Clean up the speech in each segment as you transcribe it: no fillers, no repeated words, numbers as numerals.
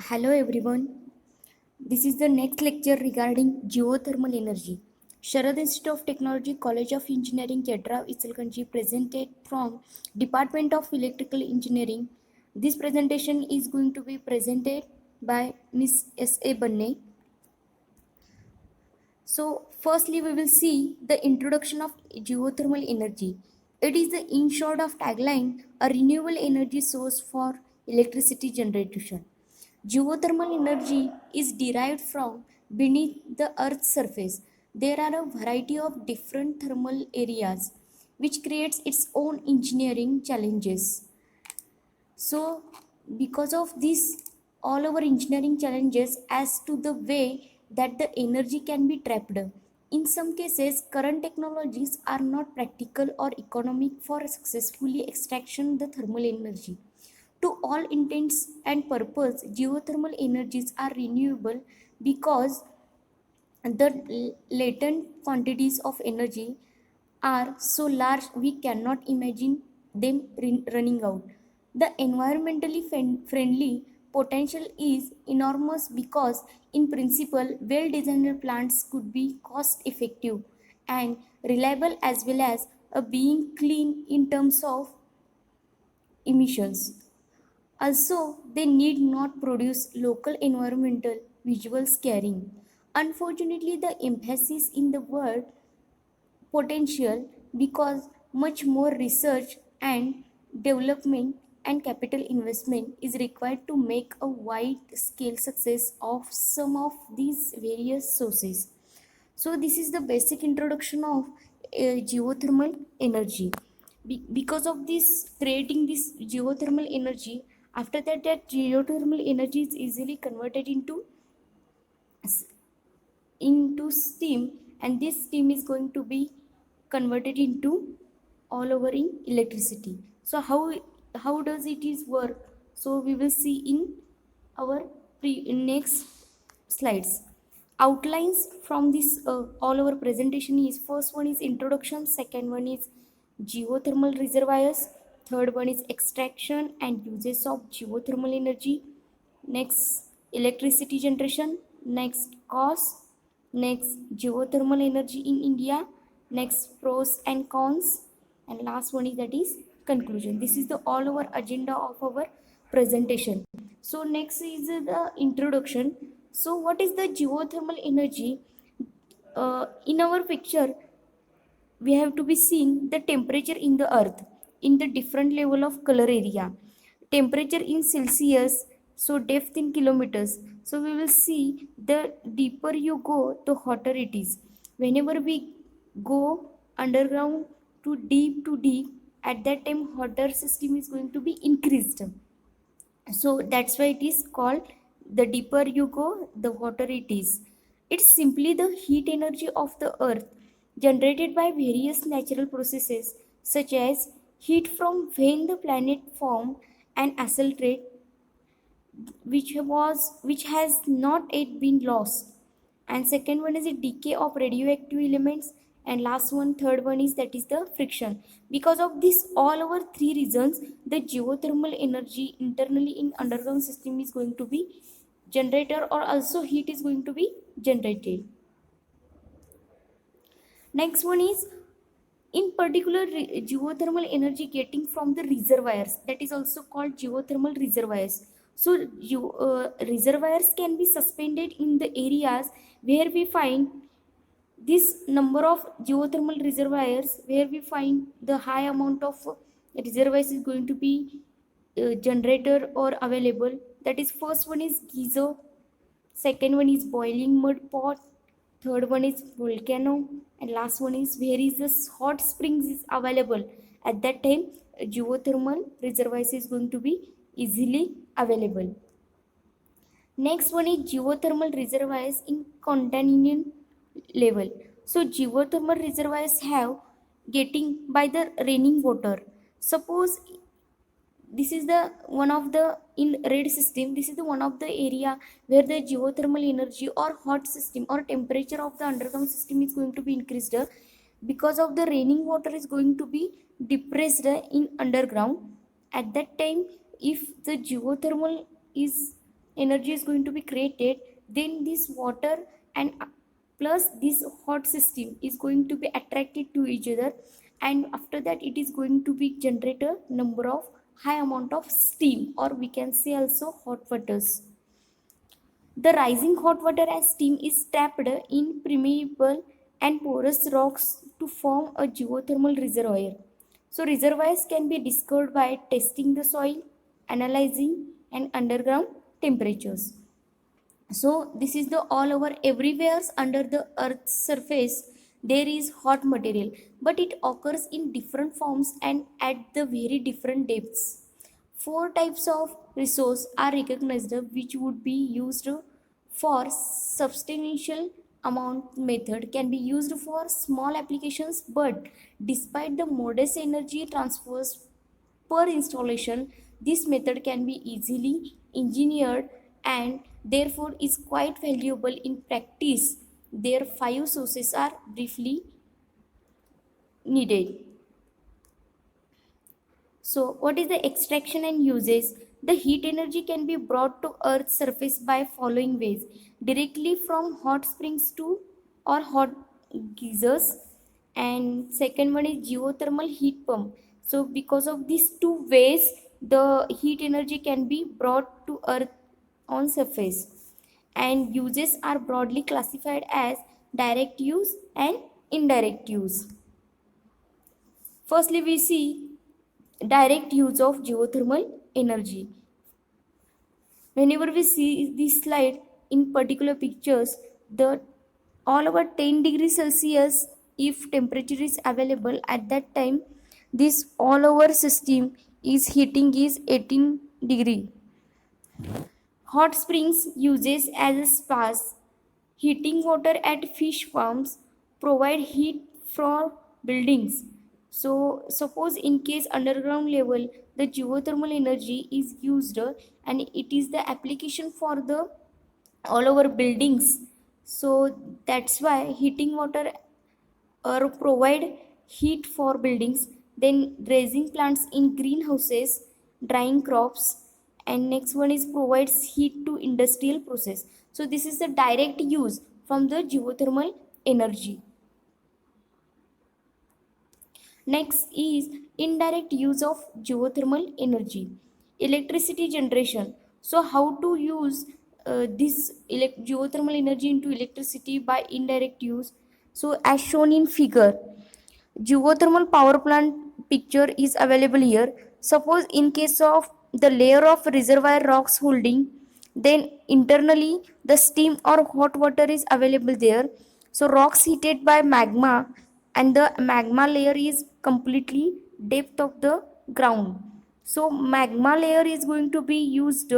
Hello everyone. This is the next lecture regarding geothermal energy. Sharad Institute of Technology, College of Engineering, Ketra, Isalkanji presented from Department of Electrical Engineering. This presentation is going to be presented by Miss S.A. Banne. So, firstly, we will see the introduction of geothermal energy. It is the in short of tagline, a renewable energy source for electricity generation. Geothermal energy is derived from beneath the earth's surface. There are a variety of different thermal areas which creates its own engineering challenges. So, because of this, all our engineering challenges as to the way that the energy can be trapped. In some cases, current technologies are not practical or economic for successfully extraction the thermal energy. To all intents and purpose, geothermal energies are renewable because the latent quantities of energy are so large we cannot imagine them running out. The environmentally friendly potential is enormous because, in principle, well designed plants could be cost effective and reliable as well as being clean in terms of emissions. Also, they need not produce local environmental visual scaring. Unfortunately, the emphasis in the word potential because much more research and development and capital investment is required to make a wide scale success of some of these various sources. So this is the basic introduction of geothermal energy. Because of this creating this geothermal energy, after that geothermal energy is easily converted into steam, and this steam is going to be converted into all over in electricity. So how does it is work? So we will see in our next slides. Outlines from this all our presentation is: first one is introduction, second one is geothermal reservoirs, third one is extraction and uses of geothermal energy, next electricity generation, next cost, next geothermal energy in India, next pros and cons, and last one is that is conclusion. This is the all our agenda of our presentation. So next is the introduction. So what is the geothermal energy? In our picture we have to be seeing the temperature in the earth in the different level of color area, temperature in Celsius, so depth in kilometers. So we will see the deeper you go the hotter it is. Whenever we go underground to deep, at that time hotter system is going to be increased. So that's why it is called, the deeper you go the hotter it is. It's simply the heat energy of the earth generated by various natural processes such as heat from when the planet formed and accelerate, which has not yet been lost. And second one is a decay of radioactive elements, and last one third one is that is the friction. Because of this all over three reasons, the geothermal energy internally in underground system is going to be generated, or also heat is going to be generated. Next one is, in particular, geothermal energy getting from the reservoirs, that is also called geothermal reservoirs. So reservoirs can be suspended in the areas where we find this number of geothermal reservoirs, where we find the high amount of reservoirs is going to be generator or available. That is, first one is geyser, second one is boiling mud pot, third one is volcano, and last one is where is the hot springs is available. At that time geothermal reservoirs is going to be easily available. Next one is geothermal reservoirs in continental level. So geothermal reservoirs have getting by the raining water. Suppose this is the one of the in red system, this is the one of the area where the geothermal energy or hot system or temperature of the underground system is going to be increased, because of the raining water is going to be depressed in underground. At that time, if the geothermal is energy is going to be created, then this water and plus this hot system is going to be attracted to each other, and after that it is going to be generate a number of high amount of steam, or we can say also hot waters. The rising hot water and steam is trapped in permeable and porous rocks to form a geothermal reservoir. So reservoirs can be discovered by testing the soil, analyzing and underground temperatures. So this is the all over everywhere under the earth's surface there is hot material, but it occurs in different forms and at the very different depths. Four types of resource are recognized which would be used for substantial amount method can be used for small applications, but despite the modest energy transfers per installation, this method can be easily engineered and therefore is quite valuable in practice. Their five sources are briefly needed. So, what is the extraction and uses? The heat energy can be brought to Earth's surface by following ways: directly from hot springs to or hot geysers, and second one is geothermal heat pump. So, because of these two ways, the heat energy can be brought to Earth on surface. And uses are broadly classified as direct use and indirect use. Firstly, we see direct use of geothermal energy. Whenever we see this slide in particular pictures, the all over 10 degrees Celsius, if temperature is available at that time, this all over system is heating is 18 degree. Hot springs uses as a spas. Heating water at fish farms provide heat for buildings. So suppose in case underground level the geothermal energy is used and it is the application for the all over buildings. So that's why heating water or provide heat for buildings, then raising plants in greenhouses, drying crops, and next one is provides heat to industrial process. So this is the direct use from the geothermal energy. Next is indirect use of geothermal energy. Electricity generation. So how to use this geothermal energy into electricity by indirect use? So as shown in figure, geothermal power plant picture is available here. Suppose in case of the layer of reservoir rocks holding, then internally the steam or hot water is available there. So rocks heated by magma, and the magma layer is completely depth of the ground. So magma layer is going to be used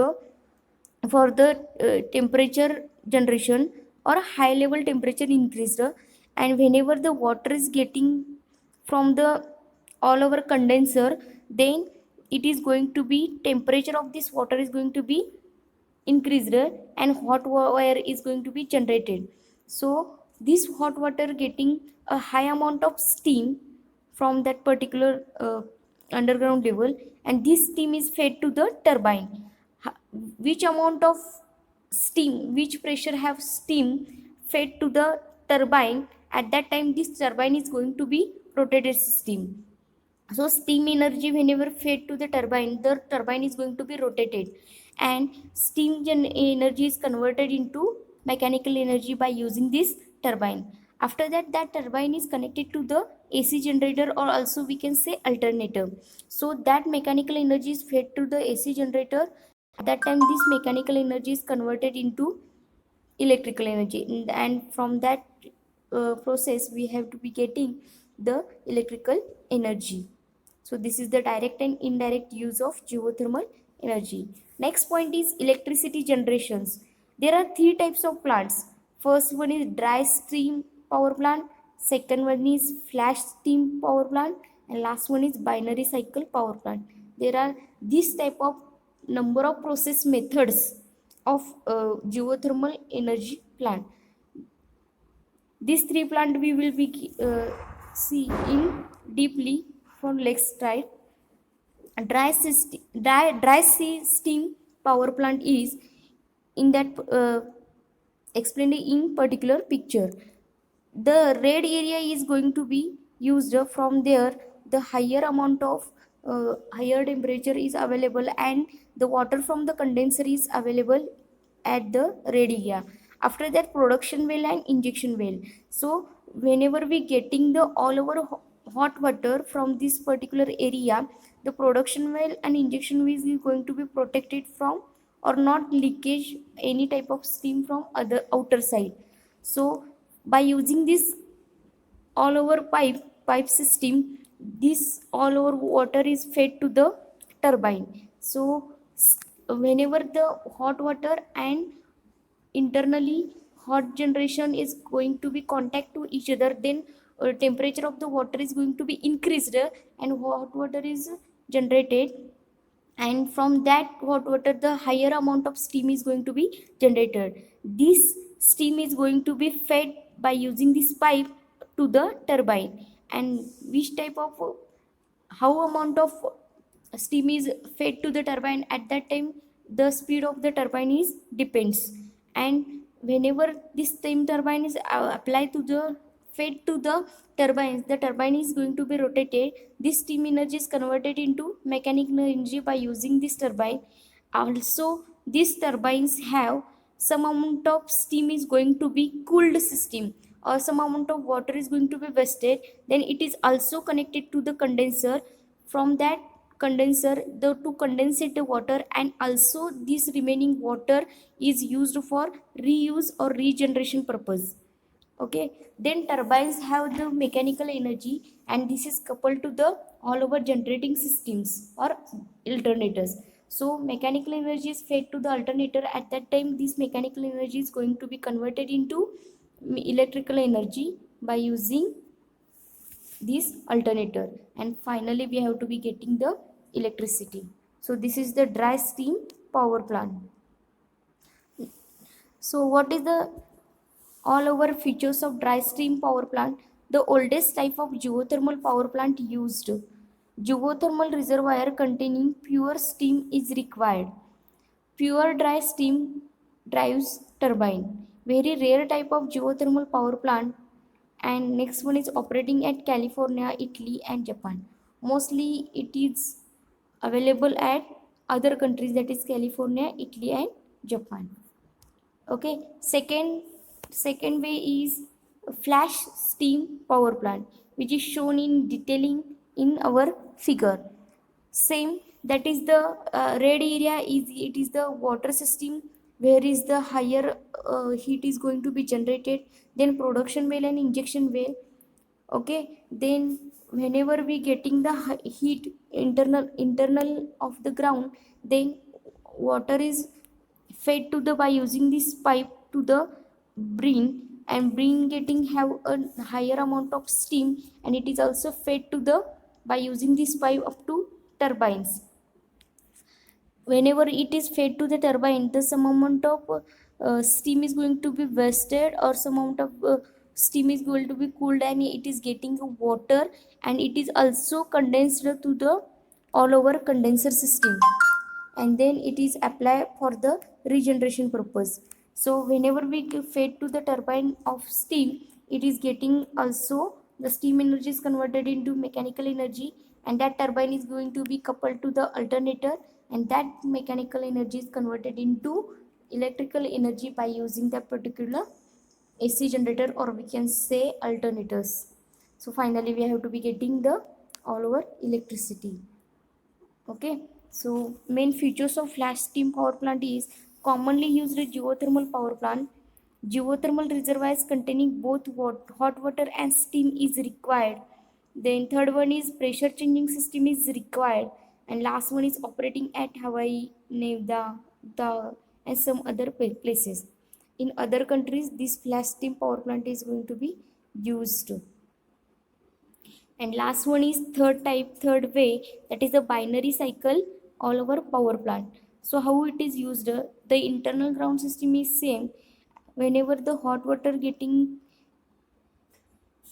for the temperature generation or high level temperature increased, and whenever the water is getting from the all over condenser, then it is going to be temperature of this water is going to be increased and hot wire is going to be generated. So this hot water getting a high amount of steam from that particular underground level, and this steam is fed to the turbine. Which amount of steam, which pressure have steam fed to the turbine, at that time this turbine is going to be rotated steam. So steam energy whenever fed to the turbine is going to be rotated, and steam energy is converted into mechanical energy by using this turbine. After that, that turbine is connected to the AC generator, or also we can say alternator. So that mechanical energy is fed to the AC generator. At that time this mechanical energy is converted into electrical energy, and from that process we have to be getting the electrical energy. So this is the direct and indirect use of geothermal energy. Next point is electricity generations. There are three types of plants. First one is dry steam power plant, second one is flash steam power plant, and last one is binary cycle power plant. There are this type of number of process methods of geothermal energy plant. These three plant we will be see in deeply for next slide. Dry steam power plant is in that explained in particular picture. The red area is going to be used. From there the higher amount of higher temperature is available, and the water from the condenser is available at the red area. After that, production well and injection well. So whenever we getting the all over hot water from this particular area, the production well and injection well is going to be protected from or not leakage any type of steam from other outer side. So by using this all over pipe system, this all over water is fed to the turbine. So whenever the hot water and internally hot generation is going to be contact to each other, then temperature of the water is going to be increased, and hot water is generated, and from that hot water the higher amount of steam is going to be generated. This steam is going to be fed by using this pipe to the turbine. And which type of how amount of steam is fed to the turbine at that time, the speed of the turbine is depends. And whenever this steam turbine is applied to the fed to the turbines, the turbine is going to be rotated. This steam energy is converted into mechanical energy by using this turbine. Also these turbines have some amount of steam is going to be cooled system, or some amount of water is going to be wasted, then it is also connected to the condenser. From that condenser the to condensate the water, and also this remaining water is used for reuse or regeneration purpose. Okay, then turbines have the mechanical energy, and this is coupled to the all over generating systems or alternators. So mechanical energy is fed to the alternator. At that time this mechanical energy is going to be converted into electrical energy by using this alternator, and finally we have to be getting the electricity. So this is the dry steam power plant. So what is the all over features of dry steam power plant? The oldest type of geothermal power plant used geothermal reservoir containing pure steam is required. Pure dry steam drives turbine. Very rare type of geothermal power plant. And next one is operating at California, Italy and Japan. Mostly it is available at other countries, that is California, Italy and Japan. Okay, second way is flash steam power plant, which is shown in detailing in our figure. Same, that is the red area is it is the water system where is the higher heat is going to be generated, then production well and injection well. Okay, then whenever we getting the heat internal of the ground, then water is fed to the by using this pipe to the brain, and brain getting have a higher amount of steam, and it is also fed to the by using this pipe up to turbines. Whenever it is fed to the turbine, the some amount of steam is going to be wasted, or some amount of steam is going to be cooled, and it is getting water, and it is also condensed to the all over condenser system, and then it is applied for the regeneration purpose. So whenever we fed to the turbine of steam, it is getting also the steam energy is converted into mechanical energy, and that turbine is going to be coupled to the alternator, and that mechanical energy is converted into electrical energy by using that particular AC generator, or we can say alternators. So finally we have to be getting the all over electricity. Okay, so main features of flash steam power plant is commonly used geothermal power plant. Geothermal reservoirs containing both hot water and steam is required. Then third one is pressure changing system is required, and last one is operating at Hawaii, Nevada, Utah, and some other places. In other countries this flash steam power plant is going to be used. And last one is third way, that is the binary cycle all over power plant. So how it is used? The internal ground system is same. Whenever the hot water getting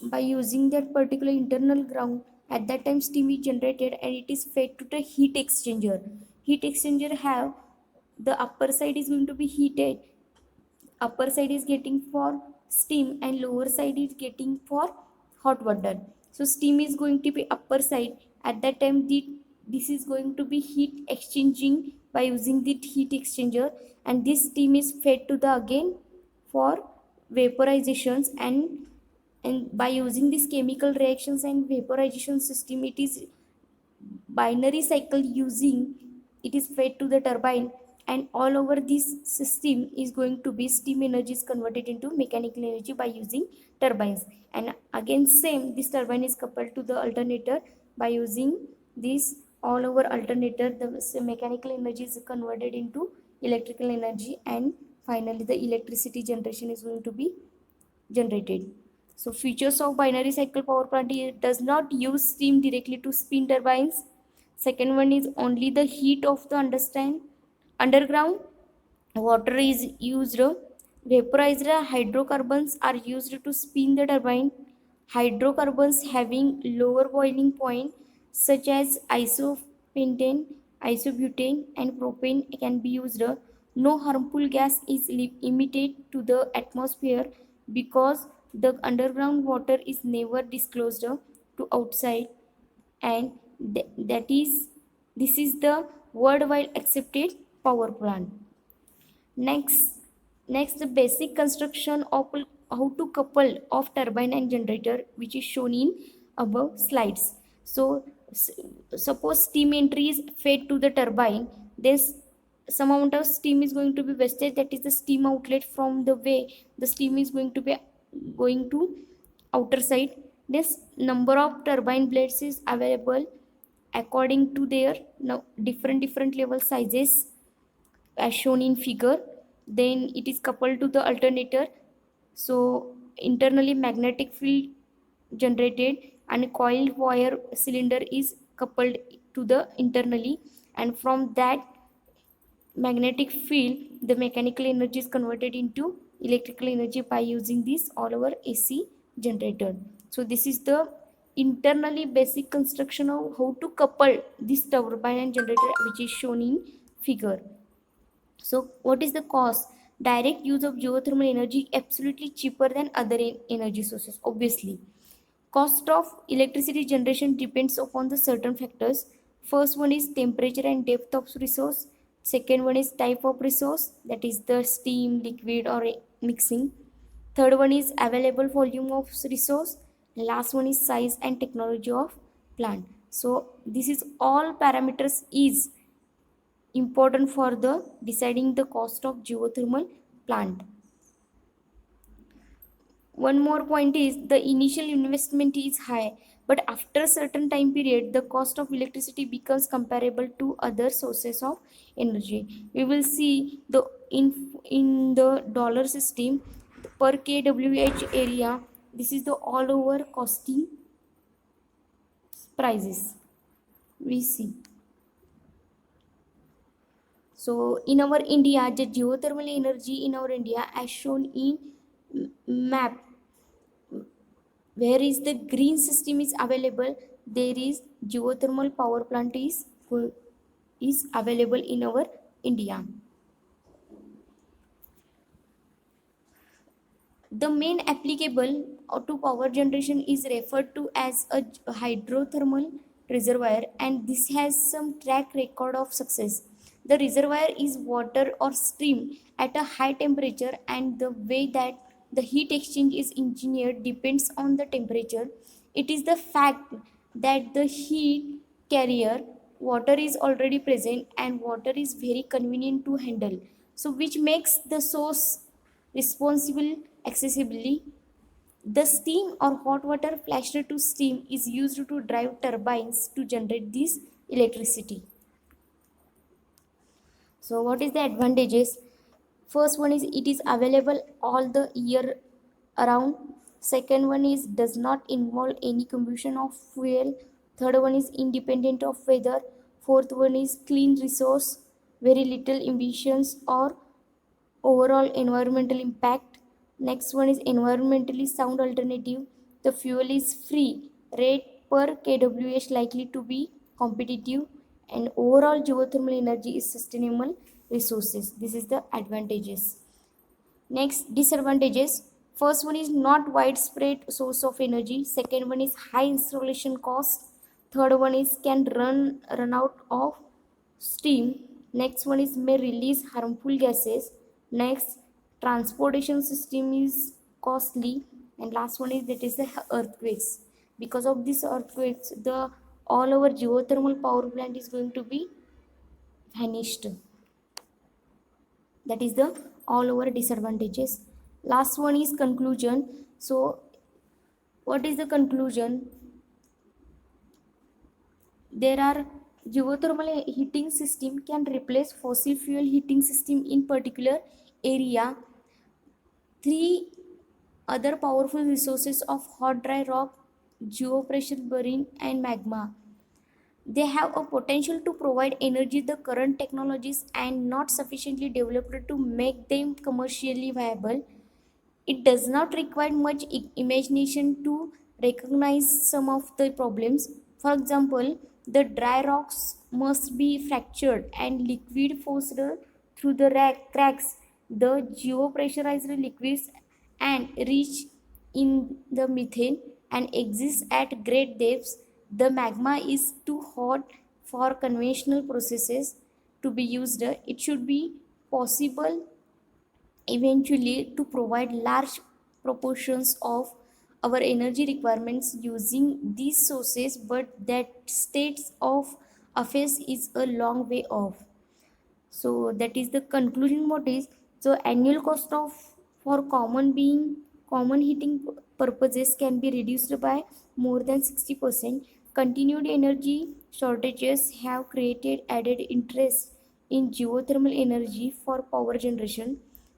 by using that particular internal ground, at that time steam is generated, and it is fed to the heat exchanger. Heat exchanger have the upper side is going to be heated, upper side is getting for steam and lower side is getting for hot water. So steam is going to be upper side. At that time this is going to be heat exchanging by using the heat exchanger, and this steam is fed to the again for vaporizations, and by using this chemical reactions and vaporization system, it is binary cycle using, it is fed to the turbine, and all over this system is going to be steam energy is converted into mechanical energy by using turbines. And again same, this turbine is coupled to the alternator. By using this all over alternator, the mechanical energy is converted into electrical energy, and finally the electricity generation is going to be generated. So features of binary cycle power plant, it does not use steam directly to spin turbines. Second one is only the heat of the underground water is used. Vaporized hydrocarbons are used to spin the turbine. Hydrocarbons having lower boiling point such as isopentane, isobutane and propane can be used. No harmful gas is emitted to the atmosphere because the underground water is never disclosed to outside, and that is, this is the worldwide accepted power plant. Next, the basic construction of how to couple of turbine and generator, which is shown in above slides. So, suppose steam entry is fed to the turbine, then some amount of steam is going to be wasted. That is the steam outlet from the way the steam is going to be going to outer side. This number of turbine blades is available according to their now different level sizes as shown in figure. Then it is coupled to the alternator, so internally magnetic field generated, and coiled wire cylinder is coupled to the internally, and from that magnetic field the mechanical energy is converted into electrical energy by using this all over AC generator. So this is the internally basic construction of how to couple this turbine and generator, which is shown in figure. So what is the cost? Direct use of geothermal energy absolutely cheaper than other energy sources. Obviously, cost of electricity generation depends upon the certain factors. First one is temperature and depth of resource. Second one is type of resource, that is the steam, liquid or mixing. Third one is available volume of resource. Last one is size and technology of plant. So this is all parameters is important for the deciding the cost of geothermal plant. One more point is the initial investment is high, but after a certain time period the cost of electricity becomes comparable to other sources of energy. We will see the in the dollar system per kWh area. This is the all over costing prices we see. So in our India, the geothermal energy in our India as shown in map, where is the green system is available, there is geothermal power plant is available in our India. The main applicable to power generation is referred to as a hydrothermal reservoir, and this has some track record of success. The reservoir is water or stream at a high temperature, and the way that the heat exchange is engineered depends on the temperature. It is the fact that the heat carrier water is already present, and water is very convenient to handle, so which makes the source responsible accessibly. The steam or hot water flashed to steam is used to drive turbines to generate this electricity. So what is the advantages? First one is it is available all the year around. Second one is does not involve any combustion of fuel. Third one is independent of weather. Fourth one is clean resource, very little emissions or overall environmental impact. Next one is environmentally sound alternative. The fuel is free, rate per kWh likely to be competitive, and overall geothermal energy is sustainable resources. This is the advantages. Next, disadvantages. First one is not widespread source of energy. Second one is high installation cost. Third one is can run out of steam. Next one is may release harmful gases. Next, transportation system is costly. And last one is that is the earthquakes. Because of these earthquakes, the all our geothermal power plant is going to be vanished. That is the all over disadvantages. Last one is conclusion. So what is the conclusion? There are geothermal heating system can replace fossil fuel heating system in particular area. Three other powerful resources of hot dry rock, geopressure burning and magma. They have a potential to provide energy the current technologies and not sufficiently developed to make them commercially viable. It does not require much imagination to recognize some of the problems. For example, the dry rocks must be fractured and liquid forced through the cracks. The geopressurized liquids and rich in the methane and exist at great depths. The magma is too hot for conventional processes to be used. It should be possible eventually to provide large proportions of our energy requirements using these sources, but that states of affairs is a long way off. So that is the conclusion. What is so annual cost of for common heating purposes can be reduced by more than 60%. Continued energy shortages have created added interest in geothermal energy for power generation.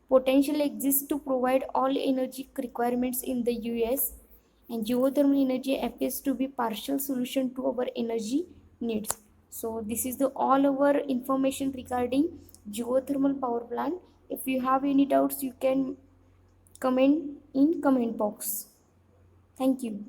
Potential exists to provide all energy requirements in the US, and geothermal energy appears to be partial solution to our energy needs. So this is the all our information regarding geothermal power plant. If you have any doubts, you can comment in comment box. Thank you.